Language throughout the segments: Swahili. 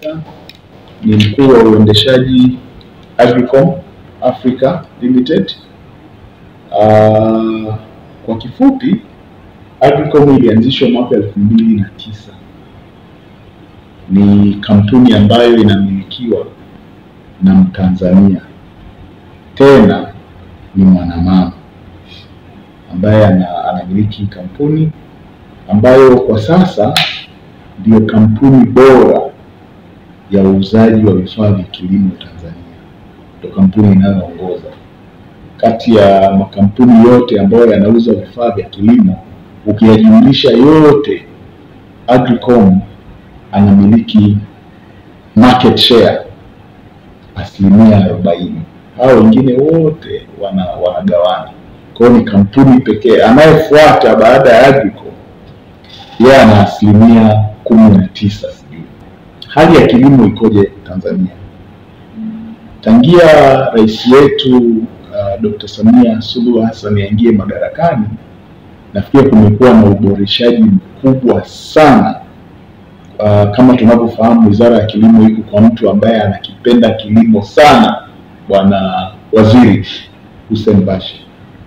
Hassan, ni mkuu wa uendeshaji Agricom Africa Limited. Kwa kifupi, Agricom ilianzishwa mwaka 2009. Ni kampuni ambayo inamilikiwa na Mtanzania, tena ni mwanamama ambaye anamiliki kampuni ambayo kwa sasa ndio kampuni bora ya uuzaji wa vifaa vya kilimo Tanzania. Ndio kampuni inayoongoza kati ya makampuni yote ambayo yanauza vifaa vya kilimo. Ukiyajumlisha yote, Agricom anamiliki market share 40%. Hao wengine wote wanagawana. Kwa hiyo ni kampuni pekee. Anayefuata baada ya Agricom, yeye ana 19%. Hali ya kilimo ikoje Tanzania? Tangia rais wetu Dr. Samia Suluhu Hassan aingie madarakani, nafikiri kumekuwa na uboreshaji mkubwa sana. Kama tunavyofahamu, Wizara ya Kilimo iko kwa mtu ambaye anakipenda kilimo sana, Bwana Waziri Hussein Bashe.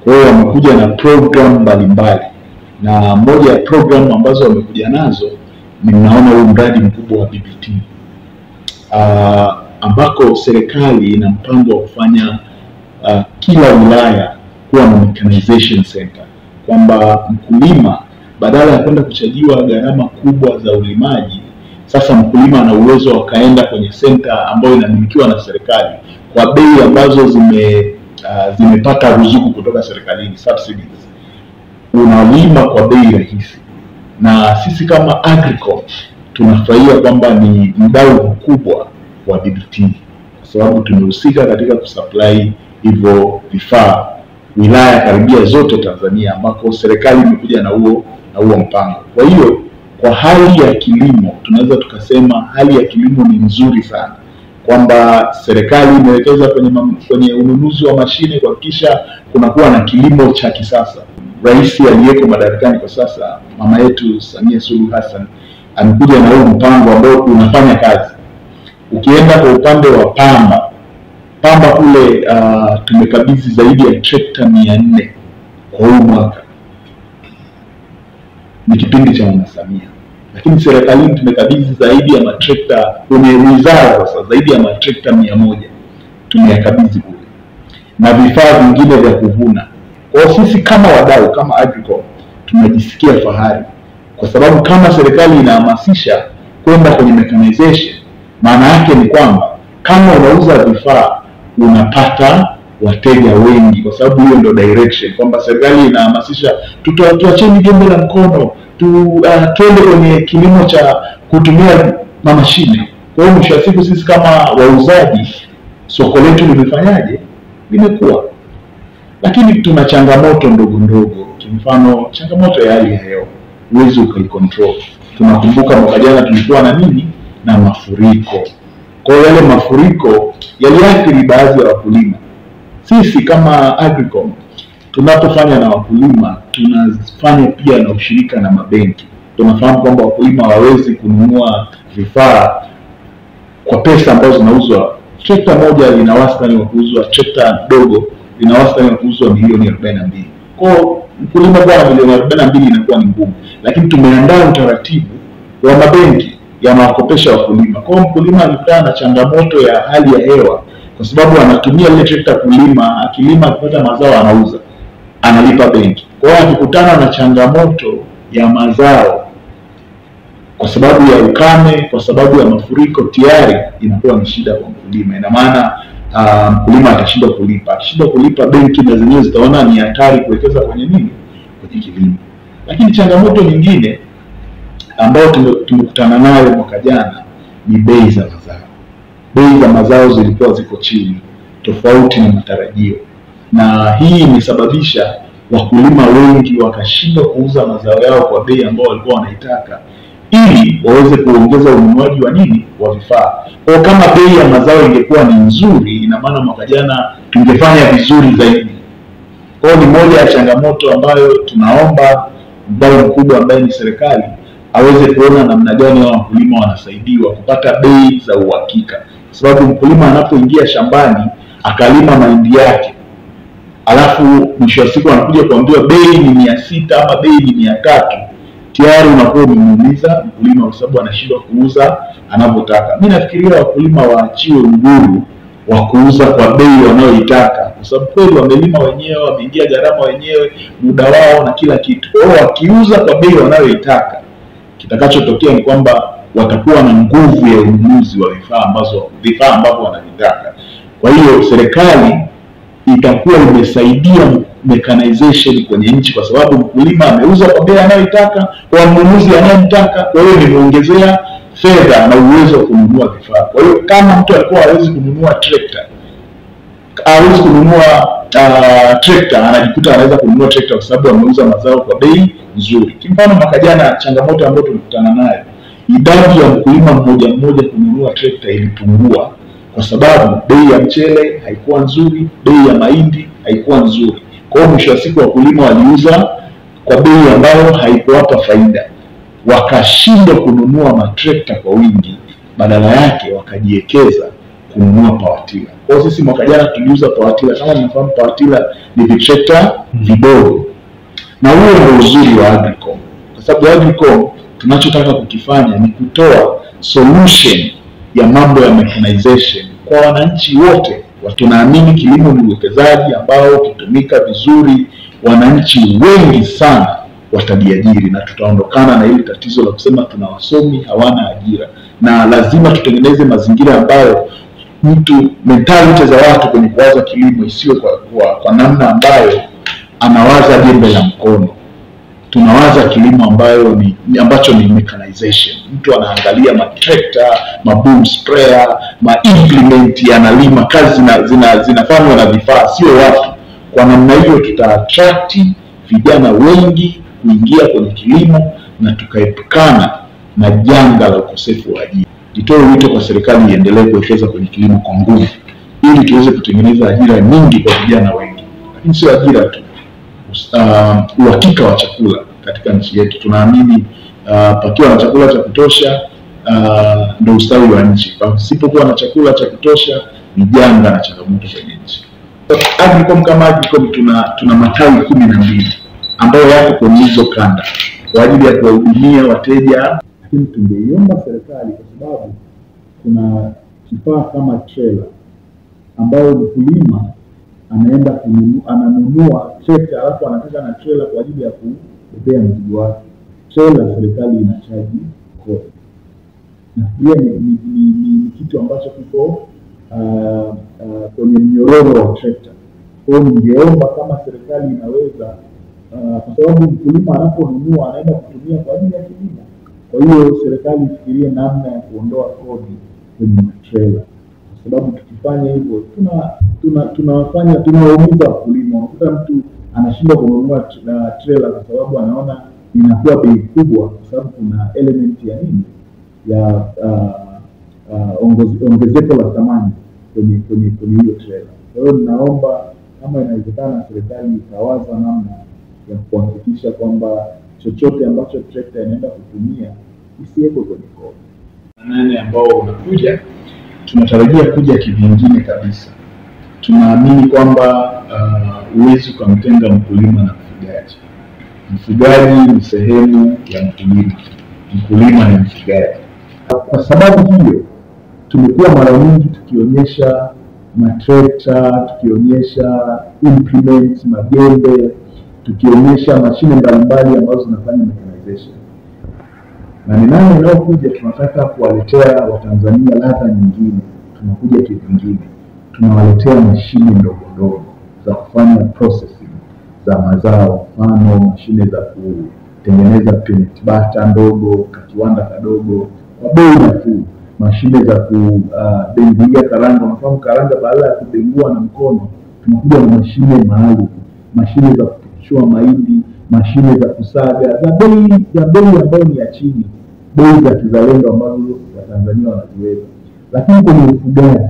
Kwa hiyo wamekuja na program mbalimbali, na moja ya program ambazo wamekuja nazo ni mnaona huu mradi mkubwa wa BBT, ambako serikali ina mpango wa kufanya kila wilaya kuwa na mechanization center, kwamba mkulima badala ya kwenda kuchajiwa gharama kubwa za ulimaji, sasa mkulima ana uwezo wa kaenda kwenye center ambayo inamilikiwa na serikali kwa bei ambazo zimepata ruzuku kutoka serikalini, subsidies. Unalima kwa bei rahisi, na sisi kama Agricom tunafurahia kwamba ni mdau mkubwa wa BBT, kwa sababu tumehusika katika kusupply hivyo vifaa wilaya karibia zote Tanzania, ambako serikali imekuja na huo mpango. Kwa hiyo kwa hali ya kilimo tunaweza tukasema hali ya kilimo ni nzuri sana, kwamba serikali imewekeza kwenye ununuzi wa mashine kuhakikisha kunakuwa na kilimo cha kisasa. Rais aliyeko madarakani kwa sasa, mama yetu Samia Suluhu Hassan, amekuja na huu mpango ambao unafanya kazi. Ukienda kwa upande wa pamba kule, tumekabidhi zaidi ya trekta 400 kwa huu mwaka. Ni kipindi cha Mama Samia. Lakini serikalini tumekabidhi zaidi ya matrekta, kwenye wizara sasa zaidi ya matrekta 100 tumeyakabidhi kule, na vifaa vingine vya kuvuna. Kwa sisi kama wadau, kama Agricom, tunajisikia fahari, kwa sababu kama serikali inahamasisha kwenda kwenye mechanization, maana yake ni kwamba kama unauza vifaa unapata wateja wengi, kwa sababu hiyo ndio direction, kwamba serikali inahamasisha tuacheni jembe la mkono, tuende kwenye kilimo cha kutumia mashine. Kwa hiyo mwisho wa siku sisi kama wauzaji, soko letu limefanyaje? Limekuwa. Lakini tuna changamoto ndogo ndogo. Kimfano, changamoto ya hali ya hewa huwezi ukaicontrol. Tunakumbuka mwaka jana tulikuwa na mafuriko. Kwa hiyo yale mafuriko yaliathiri baadhi ya wakulima. Sisi kama Agricom tunapofanya na wakulima, tunafanya pia na ushirika na mabenki. Tunafahamu kwamba wakulima hawawezi kununua vifaa kwa pesa ambazo zinauzwa. Trekta moja lina wastani wa kuuzwa, trekta dogo lina wastani wa kuuzwa milioni 42. Kwa mkulima kwa milioni 42 inakuwa ni ngumu, lakini tumeandaa utaratibu wa mabenki yanawakopesha wakulima. Kwa mkulima anakutana na changamoto ya hali ya hewa, kwa sababu anatumia ile trekta kulima, akilima akipata mazao anauza, analipa benki. Kwa hiyo akikutana na changamoto ya mazao kwa sababu ya ukame, kwa sababu ya mafuriko, tayari inakuwa ni shida kwa mkulima. Ina maana mkulima atashindwa kulipa. Akishindwa kulipa, benki na zenyewe zitaona ni hatari kuwekeza kwenye kwenye kilimo. Lakini changamoto nyingine ambayo tumekutana nayo mwaka jana ni bei za mazao. Bei za mazao zilikuwa ziko chini, tofauti na matarajio, na hii imesababisha wakulima wengi wakashindwa kuuza mazao yao kwa bei ambayo walikuwa wanaitaka, ili waweze kuongeza ununuaji wa vifaa. Kwa kama bei ya mazao ingekuwa ni nzuri, ina maana mwaka jana tungefanya vizuri zaidi. Kwa ni moja ya changamoto ambayo tunaomba mdau mkubwa ambaye ni serikali aweze kuona namna gani wao wakulima wanasaidiwa kupata bei za uhakika, kwa sababu mkulima anapoingia shambani akalima mahindi yake, alafu mwisho wa siku anakuja kuambiwa bei ni 600 ama bei ni 300, tayari unakuwa umemuumiza mkulima kwa sababu anashindwa kuuza anavyotaka. Mimi nafikiria wakulima waachiwe uhuru wa kuuza kwa bei wanayoitaka, kwa sababu kweli wamelima wenyewe, wameingia gharama wenyewe, muda wao na kila kitu. Kwa hiyo wakiuza kwa bei wanayoitaka, kitakachotokea ni kwamba watakuwa na nguvu ya ununuzi wa vifaa ambavyo wanavitaka. Kwa hiyo serikali itakuwa imesaidia mechanization kwenye nchi, kwa sababu mkulima ameuza kwa bei anayoitaka kwa mnunuzi anayemtaka, kwa hiyo nimeongezea fedha na uwezo wa kununua vifaa. Kwa hiyo kama mtu alikuwa hawezi kununua trekta, anajikuta anaweza kununua trekta kwa sababu ameuza mazao kwa bei nzuri. Kimfano mwaka jana, changamoto ambayo tulikutana nayo, idadi ya mkulima mmoja kununua trekta ilipungua kwa sababu bei ya mchele haikuwa nzuri, bei ya mahindi haikuwa nzuri. Kwa hiyo mwisho wa siku wakulima waliuza kwa bei ambayo haikuwapa faida, wakashindwa kununua matrekta kwa wingi, badala yake wakajiwekeza kununua pawatila. Kwa hiyo sisi mwaka jana tuliuza pawatila. Kama mnafahamu pawatila ni vitrekta vidogo, na huo ndio uzuri wa Agricom, kwa sababu Agricom tunachotaka kukifanya ni kutoa solution ya mambo ya mechanization kwa wananchi wote. Tunaamini kilimo ni uwekezaji ambao ukitumika vizuri, wananchi wengi sana watajiajiri, na tutaondokana na ile tatizo la kusema tuna wasomi hawana ajira. Na lazima tutengeneze mazingira ambayo mentality za watu kwenye kuwaza kilimo isiwe kwa namna ambayo anawaza jembe la mkono. Tunawaza kilimo ambacho ni mechanization. Mtu anaangalia matrekta, maboom sprayer, implement, analima, kazi zinafanywa na vifaa, sio watu. Kwa namna hiyo tuta-attract vijana wengi kuingia kwenye kilimo na tukaepukana na janga la ukosefu wa ajira. Nitoe wito kwa serikali iendelee kuwekeza kwenye kilimo kwa nguvu ili tuweze kutengeneza ajira nyingi kwa vijana wengi. Lakini sio ajira tu, uhakika wa chakula katika nchi yetu. Tunaamini pakiwa na chakula cha kutosha ndio ustawi wa nchi. Pasipokuwa na chakula cha kutosha ni janga na changamoto kwenye nchi. Agricom kama Agricom tuna matawi 12 ambayo yako kwenye hizo kanda kwa ajili ya kuwahudumia wateja. Lakini tungeiomba serikali, kwa sababu kuna kifaa kama trailer ambayo mkulima anaenda ananunua trekta alafu anataka na trailer kwa ajili ya kubebea mzigo wake. Trailer serikali inachaji kodi. Na pia ni kitu ambacho kiko kwenye mnyororo wa trekta. Kwa hiyo ningeomba kama serikali inaweza, kwa sababu mkulima anaponunua anaenda kutumia kwa ajili ya kilimo. Kwa hiyo serikali ifikirie namna ya kuondoa kodi kwenye trailer, kwa sababu tukifanya hivyo tunawaumiza wakulima. Unakuta mtu anashindwa kununua trailer kwa sababu anaona inakuwa bei kubwa, kwa sababu kuna element ya nini ya ongezeko la thamani kwenye hiyo trailer. Kwa hiyo ninaomba kama inawezekana serikali ikawaza namna ya kuhakikisha kwamba chochote ambacho trekta inaenda kutumia isiwekwe kwenye kodi. 8 ambao unakuja, tunatarajia kuja kivingine kabisa. Tunaamini kwamba uwezi kumtenga mkulima na mfugaji. Mfugaji ni sehemu ya mkulima, mkulima ni mfugaji. Kwa sababu hiyo tumekuwa mara nyingi tukionyesha matrekta, tukionyesha implements, majembe, tukionyesha mashine mbalimbali ambazo zinafanya mechanization. Na ni nani inayokuja, tunataka kuwaletea Watanzania ladha nyingine. Tunakuja kivingine, tunawaletea mashine ndogo za kufanya processing za mazao, mfano mashine za kutengeneza peanut butter ndogo, kiwanda kadogo kwa bei nafuu, mashine za kubengulia karanga. Mfano karanga baada ya kubengua na mkono, tunakuja na mashine maalum, mashine za kuchua mahindi, mashine za kusaga za bei ambayo ni ya chini, bei za kizalendo ambazo Watanzania wanaziweza. Lakini kwenye ufugaji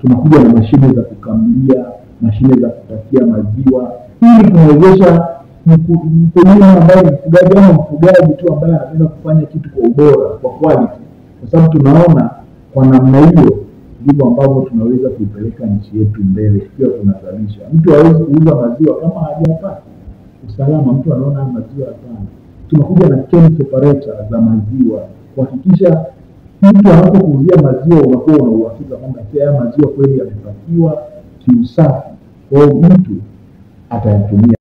tunakuja na mashine za kukamulia, mashine za kutakia maziwa, ili kumwezesha mkulima ambaye ni mfugaji ama mfugaji tu ambaye anapenda kufanya kitu kwa ubora, kwa quality, kwa sababu tunaona kwa namna hiyo ndivyo ambavyo tunaweza kuipeleka nchi yetu mbele ikiwa tunazalisha. Mtu hawezi kuuza maziwa kama hajapata usalama. Mtu anaona maziwa hapana. Tunakuja na chemical separator za maziwa kuhakikisha mtu anapokuuzia maziwa unakuwa una uhakika kwamba haya maziwa kweli yamepakiwa kiusafi, kwa hiyo mtu atayatumia.